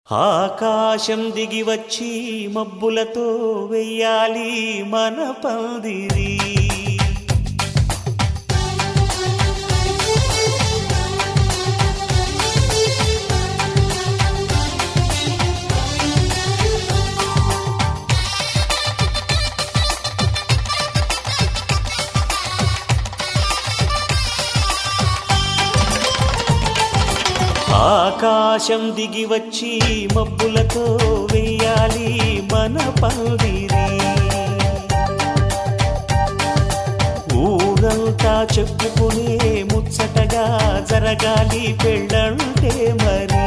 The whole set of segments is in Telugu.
ఆకాశం దిగి వచ్చి మబ్బులతో వెయ్యాలి మన పందిరి. ఆకాశం దిగి వచ్చి మబ్బులతో వెయ్యాలి మన పందిరి. ఊరంతా చెప్పుకునే ముచ్చటగా జరగాలి పెళ్ళంటే మరి.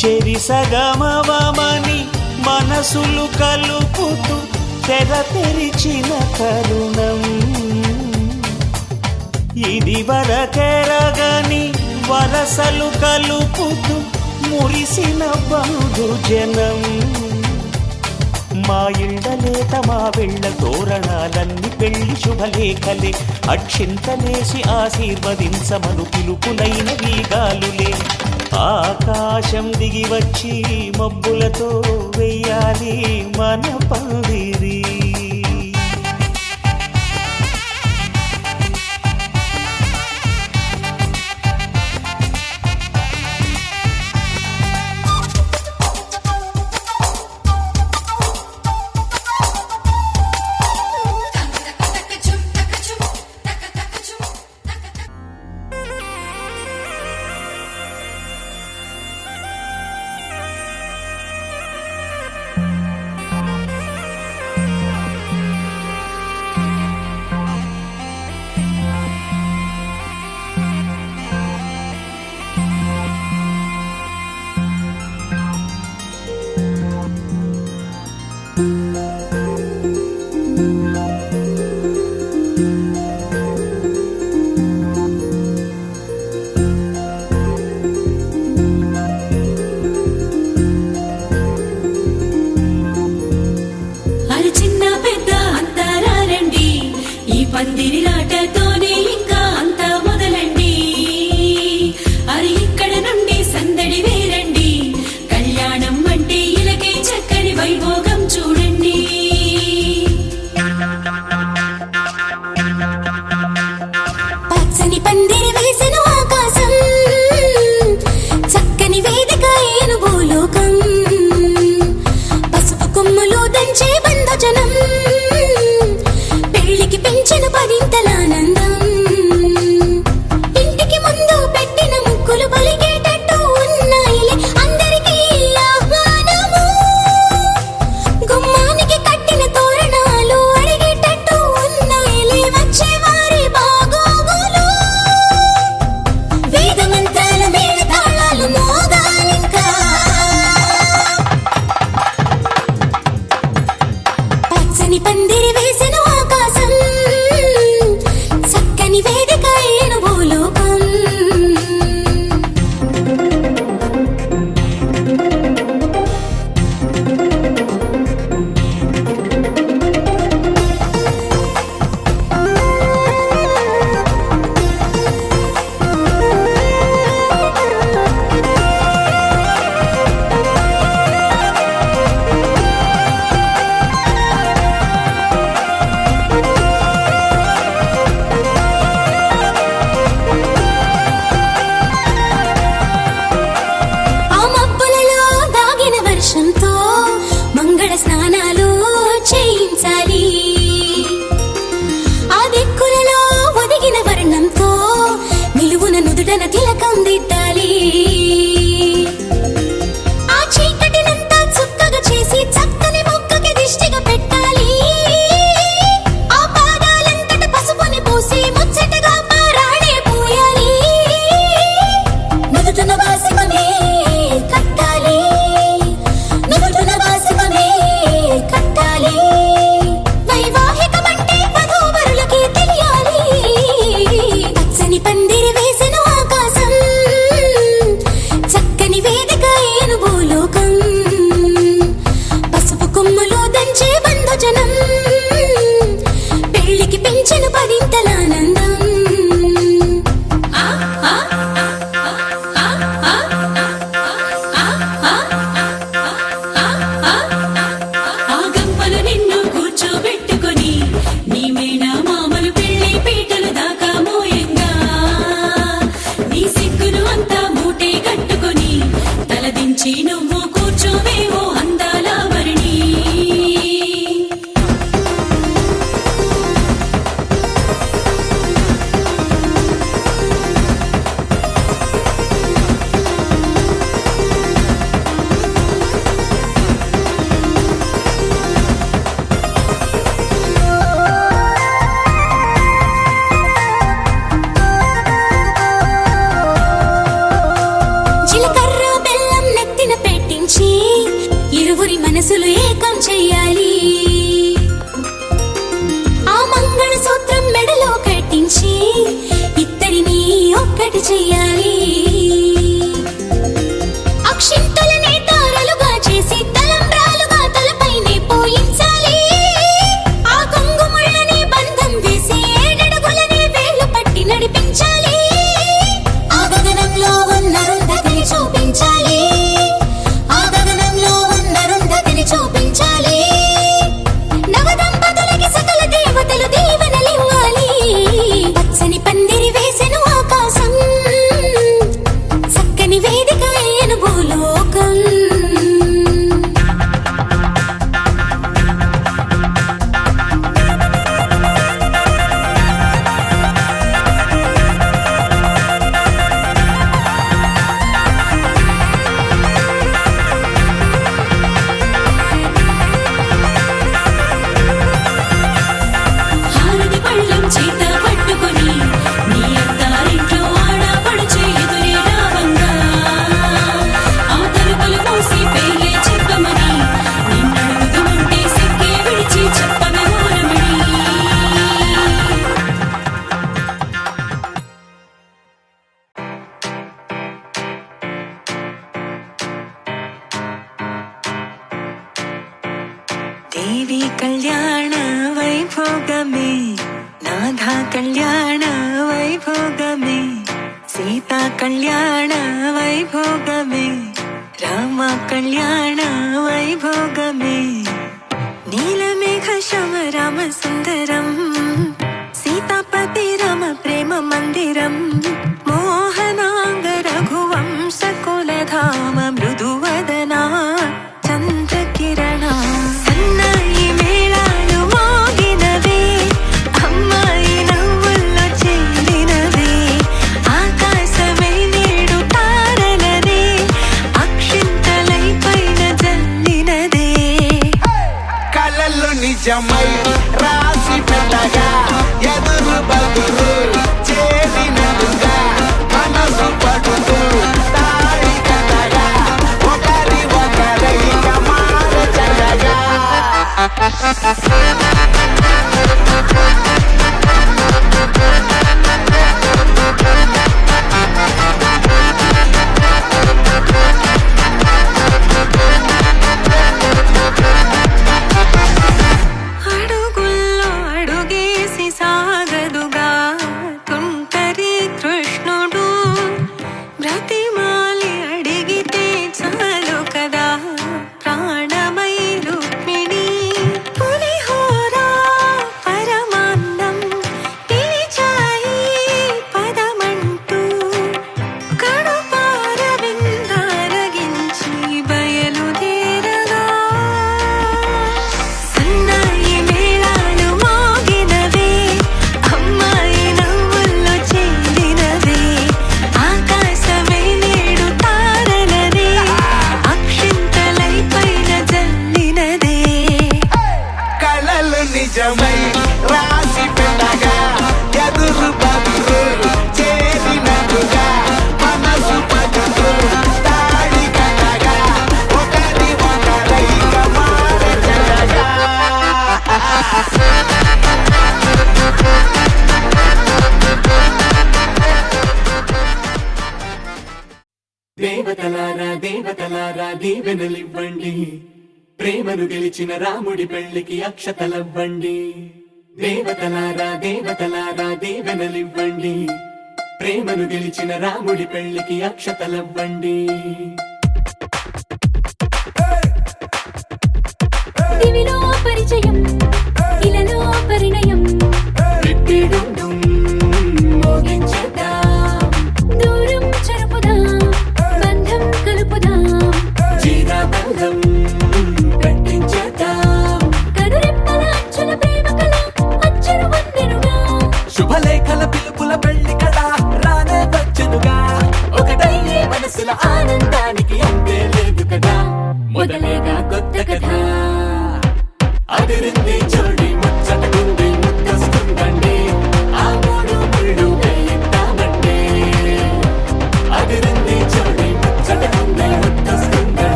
చెరిసగమవమని మనసులు కలుపుతూ తెర తెరిచిన తరుణం ఇది వరకెరగని వరసలు కలుపుతూ మురిసిన బంధుజనం. మా ఇళ్ళలేత మా వెళ్ళ తోరణాలన్నీ పెళ్లి శుభలేఖలే. అక్షింతలేసి ఆశీర్వదించమను పిలుపులైన వీగాలులే. ఆకాశం దిగి వచ్చి మబ్బులతో వెయ్యాలి మన పందిరి. పందిరిలాటతోనే ఇంకా అంతా మొదలండి. అరి ఇక్కడ నుండి సందడి వేరండి. కళ్యాణం అంటే ఇలాగే చక్కని వైభోగం చూడండి. పచ్చని పందిరి వేసిన ఆకాశం, చక్కని వేదిక ఏను భూలోకం. పసుపు కొమ్ములు దంచే బంధుజనం, పెళ్లికి పెంచిన పదింతలానందం. ఇంటికి ముందు పెట్టిన ముక్కులు పలికేటట్టు ఉన్నాయిలే అందరికీ ఆహ్వానము. గుమ్మానికి కట్టిన తోరణాలు అడిగేటట్టు ఉన్నాయిలే వచ్చేవారి బాగోగులు. వేద మంత్రాల మేళ తాళాలు మోగాలింకా. పచ్చని పందిరి వేసిన ఆకాశం, చక్కని వేదిక ఏను భూలోకం. మంగళ స్నానాలు చేయించాలి. ఆ దిక్కులలో ఒదిగిన వర్ణంతో నిలువున నుదుటన తిలకం దిద్దాలి. ఆ చీకటినంతా చుక్కగా చేసి చక్కని మొక్కకి దిష్టిగా పెట్టాలి. ఆ పాదాలంతట పసుపుని పూసి ముచ్చటగా పారాడే పోయాలి. నుదుటన వాసమే కట్టాలి, నుదుటన వాసమే కట్టాలి. వైవాహికమంటే వధూవరులకి తెలియాలి. పచ్చని పందిరి వేసిన ఆకాశం, చక్కని వేదిక ఏను భూలోకం. పసుపు కొమ్ములు దంచే బంధుజనం, పెళ్లికి పెంచిన పదింతలానందం. ఆ ఆ ఆ ఆ ఒకటి చెయ్యాలి. అక్షింతలనే తారలుగా చేసి తలంబ్రాలుగా తలపైనే పోయించాలి. ఆ కొంగుముళ్ళని బంధం వేసి ఏడడుగులని వేలు పట్టి నడిపించాలి. ఆ గగనంలో ఉన్న రుంధతిని చూపించాలి. ఆ గగనంలో ఉన్న రుంధతిని చూపించాలి. నవదంపతులకి సకల దేవతలు దీవెనలివ్వాలి. పచ్చని పందిరి వేసెను ఆకాశం, చక్కని వేదిక అయ్యను భూలోకం. హారతి పళ్ళం చేత పట్టుకొని నీ అత్తారింట్లో ఆడపడుచే ఎదురే రావంగా. ఆ తలుపులు మూసి పేర్లే చెప్పమని నిన్నడుగుతుంటే సిగ్గే విడిచి చెప్పవే ఊరమణి. దేవి కళ్యాణ వైభోగమే, నాథ కళ్యాణ వైభోగమే, సీతా కళ్యాణ వైభోగమే, రామ కళ్యాణ వైభోగమే. నీలమేఘ శ్యామ రామ సుందరం, సీతాపతి రామ ప్రేమ మందిరం, మోహనాంగ రఘువంశ కులధామ మృదువదనా చంద్రకిరణ. సన్నాయి మేళాలు మోగినవే, అమ్మాయి నవ్వుల్లో చెందినవే, ఆకాశమై నేడు తారలనే అక్షింతలై పైన జల్లినదే. కలలు నిజమై రాసి పెట్టగా ఎదురు బదురు చేరినట్టుగా మనసు పడుతూ తాళి కట్టగా ఒకరి ఒకరైక మారచగా. అడుగుల్లో అడుగేసి సాగదుగా తుంటరి కృష్ణుడు, బ్రతిమాలి అడిగితే చాలు కదా ప్రాణమై రుక్మిణి. పులిహోర పరమాన్నం పిలిచాయి పదమంటూ, కడుపార విందారగించి బయలుదేరగా. సన్నాయి మేళాలు మోగినవే, అమ్మాయి నవ్వుల్లో చెందినవే, ఆకాశమై నేడు తారలనే అక్షింతలై పైన జల్లినదే. కలలు నిజమై రాసి పెట్టగా ఎదురు బదురు చేరినట్టుగా మనసు పడుతూ తాళి కట్టగా ఒకరి ఒకరైక మారచగా. దేవతలారా దేవతలారా దీవెనలివ్వండి, ప్రేమను గెలిచిన రాముడి పెళ్లికి అక్షతలవ్వండి. దేవతలారా దేవతలారా దీవెనలివ్వండి, ప్రేమను గెలిచిన రాముడి పెళ్లికి అక్షతలవ్వండి. దివిలో పరిచయం, ఇలలో పరిణయం, రిట్టిడుండుం మోగించేద్దాం, దూరం చెరుపుదాం, బంధం కలుపుదాం, జీరాబంధం కట్టించేద్దాం. కనురెప్పల అచ్చుల ప్రేమ కళ అచ్చరు వందెనుగా. శుభలేఖల పిలుపుల పెళ్లి కళ రానే వచ్చెనుగా, ఒకటయ్యే మనసుల ఆనందానికి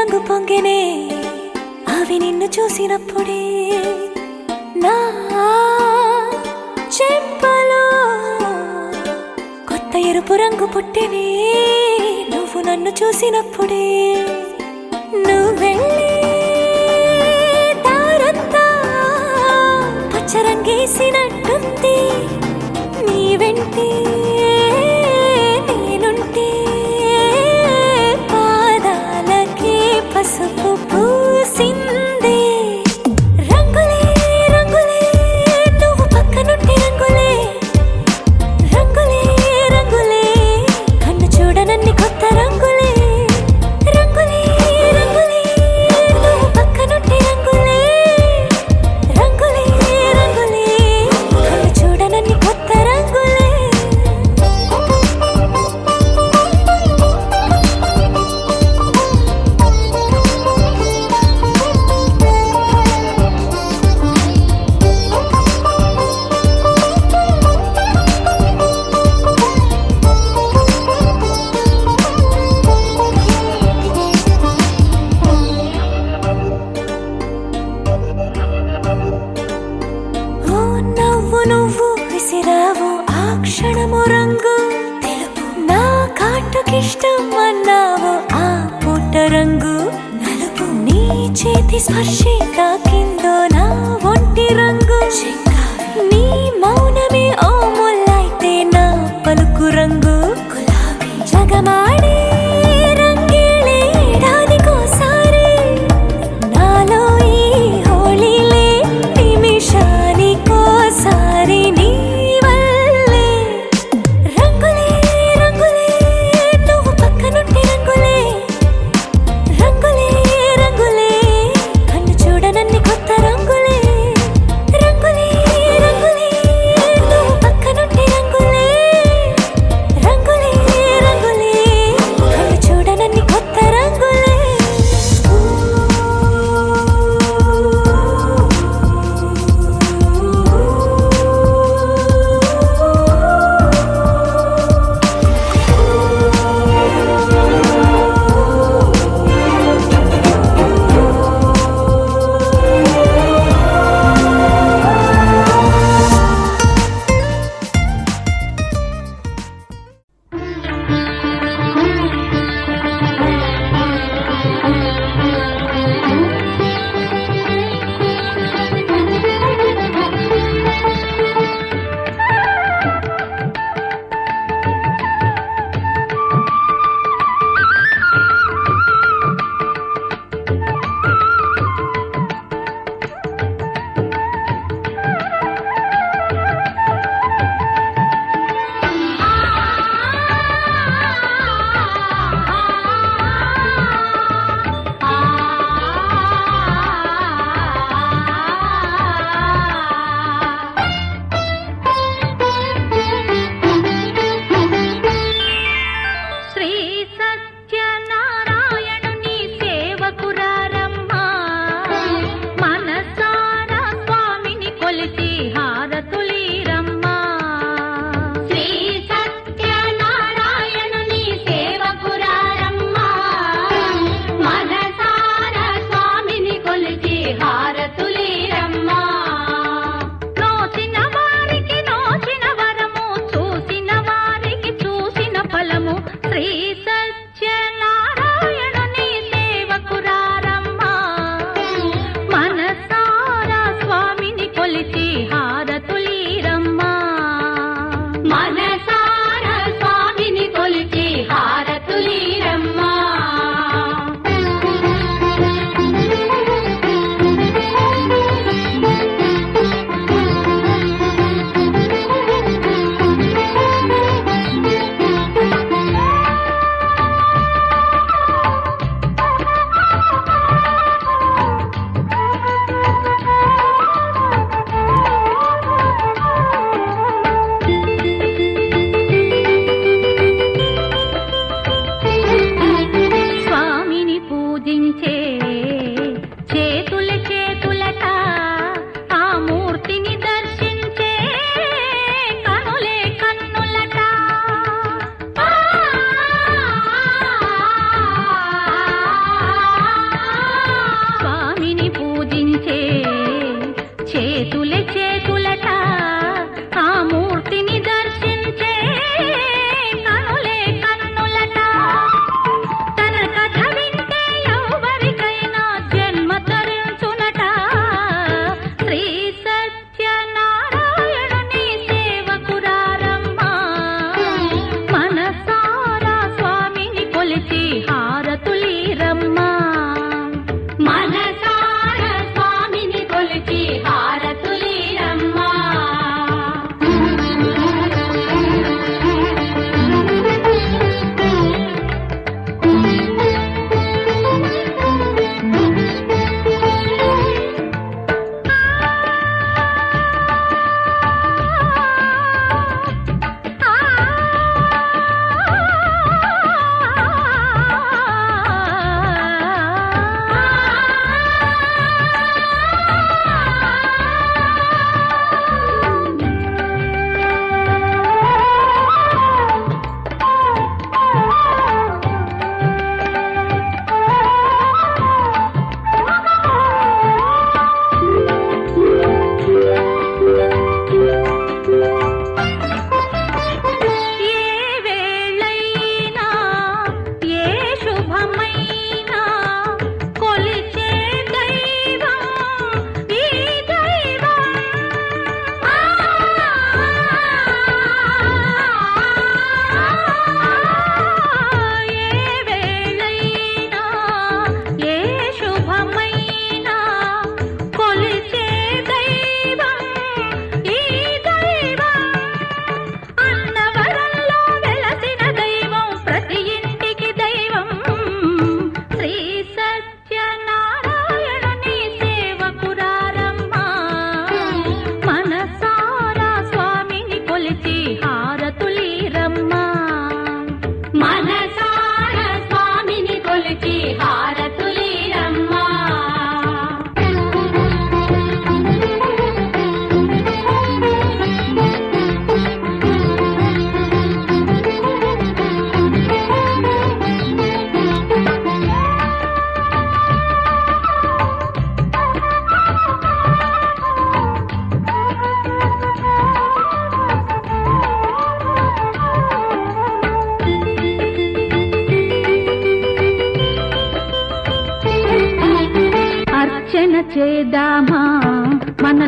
రంగు పొంగినే అవి నిన్ను చూసినప్పుడే నా చెంపలో కొత్త ఎరుపు రంగు పుట్టినే నువ్వు నన్ను చూసినప్పుడే నువ్వెళ్ళి దారంతా పచ్చరంగేసినట్టుంది నీ వెంటే నేనుంటే పాదాలకే పసుపు పూసిందే రంగులే రంగులే నువ్వు పక్కనుంటే రంగులే రంగులే రంగులే కన్ను చూడనన్ని కొత్త రంగులే రంగులే రంగులే నువ్వు పక్కనుంటే రంగులే రంగులే రంగులే కన్ను చూడనన్ని కొత్త రంగులే ఓ నవ్వు నువ్వు విసిరావు ఆ క్షణము రంగు తెలుపు నా కాటుకిష్టం అన్నావు ఆ పుట్ట రంగు నలుపు నీ చేతి స్పర్శే తాకిందో నా ఒంటి రంగు నీ మౌనమే ఓ ముల్లైతే నా పలుకు రంగు గులాబీ జగమాడే రంగేళే ఏడాదికోసారి నాలో ఈ హోళీలే నిమిషానికోసారి నీ వల్లే రంగులే రంగులే నువ్వు పక్కనుంటే రంగులే రంగులే రంగులే కన్ను చూడనన్ని కొత్త రంగులే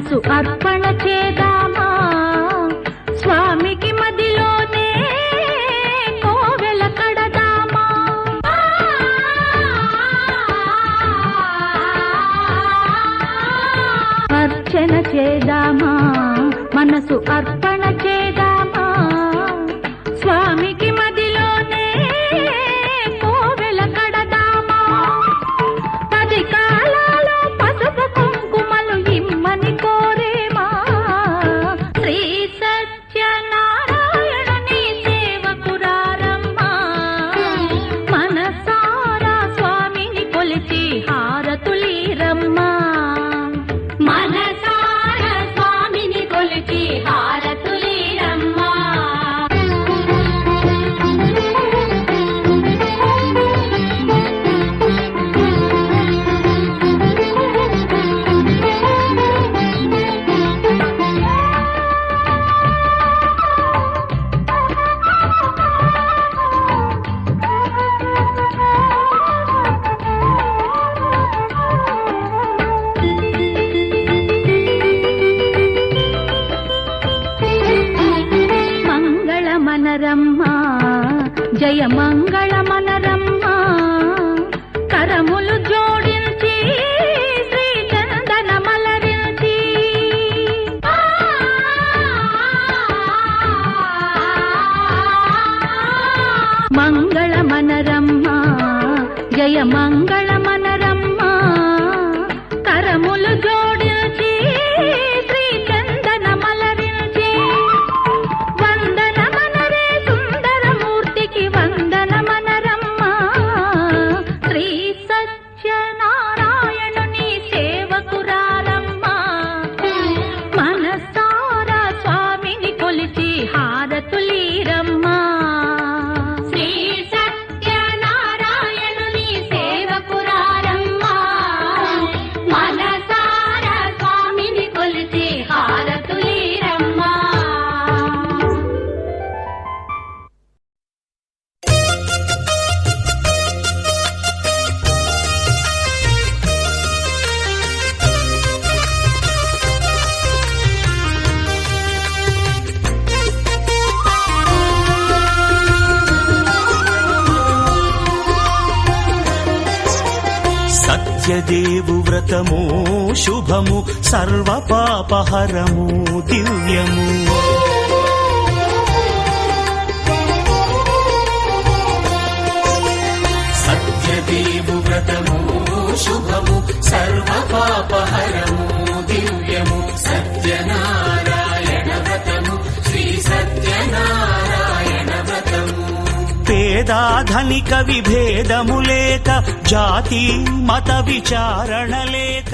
మనసు అర్పణ చేద్దామా స్వామికి మదిలోనే కోవెల కడదామా అర్చన చేద్దామా మనసు అర్పణ చేద్దామా స్వామికి మదిలోనే కోవెల కడదామా 10 కాలాలు పసుపు కుంకుమలు ఇమ్మని కోరేమా శ్రీ సత్యనారాయణుని సేవకురారమ్మా మనసారా స్వామిని కొలిచి హారతులీరమ్మా మనసారా స్వామిని కొలిచి హారతులీరమ్మా మంగళమనరమ్మా జయ మంగళమనరమ్మా కరములు జోడించి శ్రీ చందన మలరించి మంగళమనరమ్మా జయ మంగళమనరమ్మా కరములు జోడించి శ్రీ చందన మలరించి వందనమనరే సుందరమూర్తికి వందనమనరమ్మా శ్రీ సత్యనారాయణుని సేవకురారమ్మా మనసారా స్వామిని కొలిచి హారతులీరమ్మా శ్రీ సత్యనారాయణుని సేవకురారమ్మా మనసారా స్వామిని కొలిచి హారతులీరమ్మా సత్యదేవు వ్రతము శుభము సర్వ పాపహరము దివ్యము సత్యదేవు వ్రతము శుభము సర్వ పాపహరము దివ్యము సత్యనారాయణ వ్రతము శ్రీ సత్యనారాయణ వ్రతము పేదాధనిక విభేదము లేక జాతి మత విచారణ లేక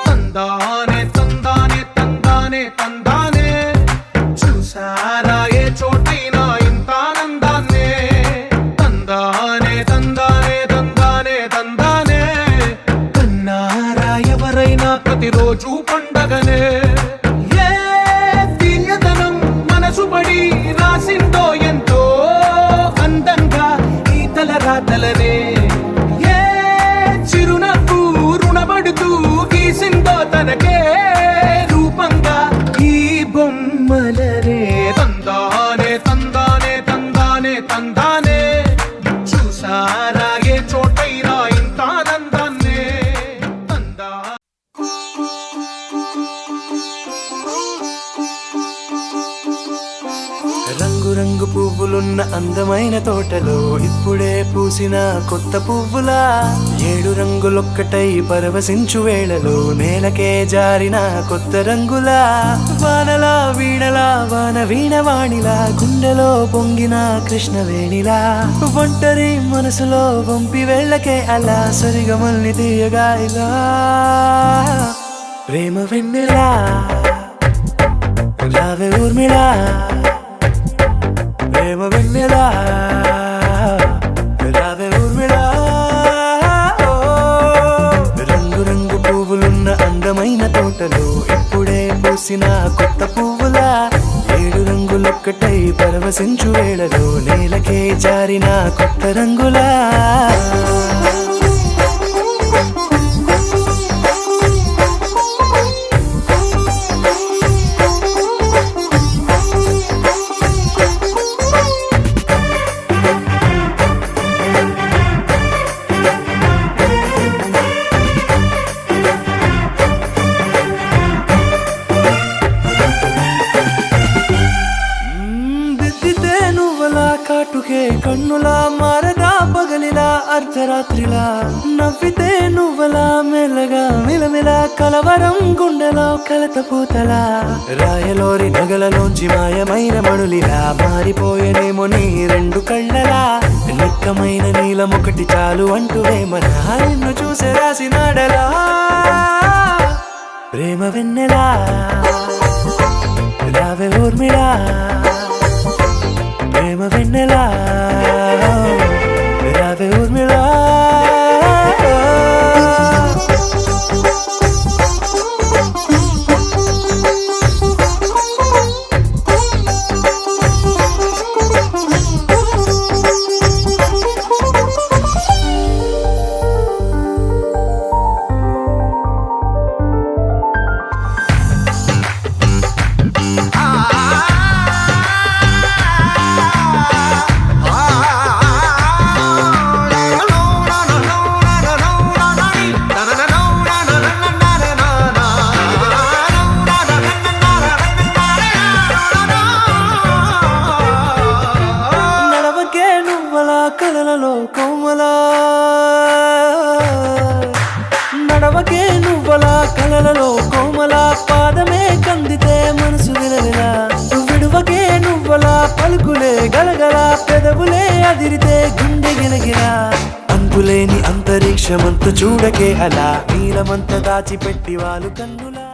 తందానే తందానే తందానే తందానే చూసారా ఏ చోటైనా ఇంత ఆనందాన్నే తందానే తందానే తందానే తందానే కన్నారా ఎవరైనా ప్రతిరోజు పండగనే ఏ తీయదనం మనసు పడి రాసిందో ఎంతో అందంగా ఈ తలరాతలనే ఏ చిరునవ్వు రుణపడుతూ గీసిందో తనకే రూపంగా ఈ బొమ్మలనే తందానే తందానే తందానే తందానే చూసారా ఏ చోటైనా ఇంత ఆనందాన్నే తందా రంగు రంగు పువ్వులున్న అందమైన తోటలో ఇప్పుడే పూసిన కొత్త పువ్వులా 7 రంగులొక్కటై పరవశించు వేళలో నేలకే జారిన కొత్త రంగులా వానలా వీణలా వాన వీణవాణిలా గుండెలో పొంగిన కృష్ణవేణిలా ఒంటరి మనసులో వంపి వెళ్ళకే అలా సరిగమల్ని తీయగా ఇలా ప్రేమ వెన్నెలా రావే ఊర్మిళా, ప్రేమ వెన్నెలా రావే ఊర్మిళా. ఓ, రంగు రంగు పువ్వులున్న అందమైన తోటలో ఇప్పుడే పూసిన కొత్త పువ్వులా, 7 రంగులొక్కటై పరవశించు వేళలో నేలకే జారిన కొత్త రంగులా. దిద్దితే నువ్వలా కాటుకే కన్నులా మారదా పగలిలా అర్ధరాత్రిలా, నవ్వితే నువ్వలా మెల్లగా మిలమిలా కలవరం గుండెలో కలత పూతలా, రాయలోరి నగలలోంచి మాయమైన మణులిలా మారిపోయేనేమో నీ 2 కళ్ళలా, నిక్కమైన నీలమొకటి చాలు అంటూ వేమనా నిన్ను చూసే రాసినాడలా. ప్రేమ వెన్నెలా రావే ఊర్మిళా, ప్రేమ వెన్నెలా రావే ఊర్మిళా. కలలలో కోమలా నడవకే నువ్వలా కలలలో కోమలా, పాదమే కందితే మనసు విలవిలా, విడువకే నువ్వలా పలుకులే గలగల, పెదవులే అదిరితే గుండె గిలగిలా, అంతులేని అంతరిక్షమంతు చూడకే అలా నీలమంత దాచిపెట్టి వాళ్ళు కన్నులా.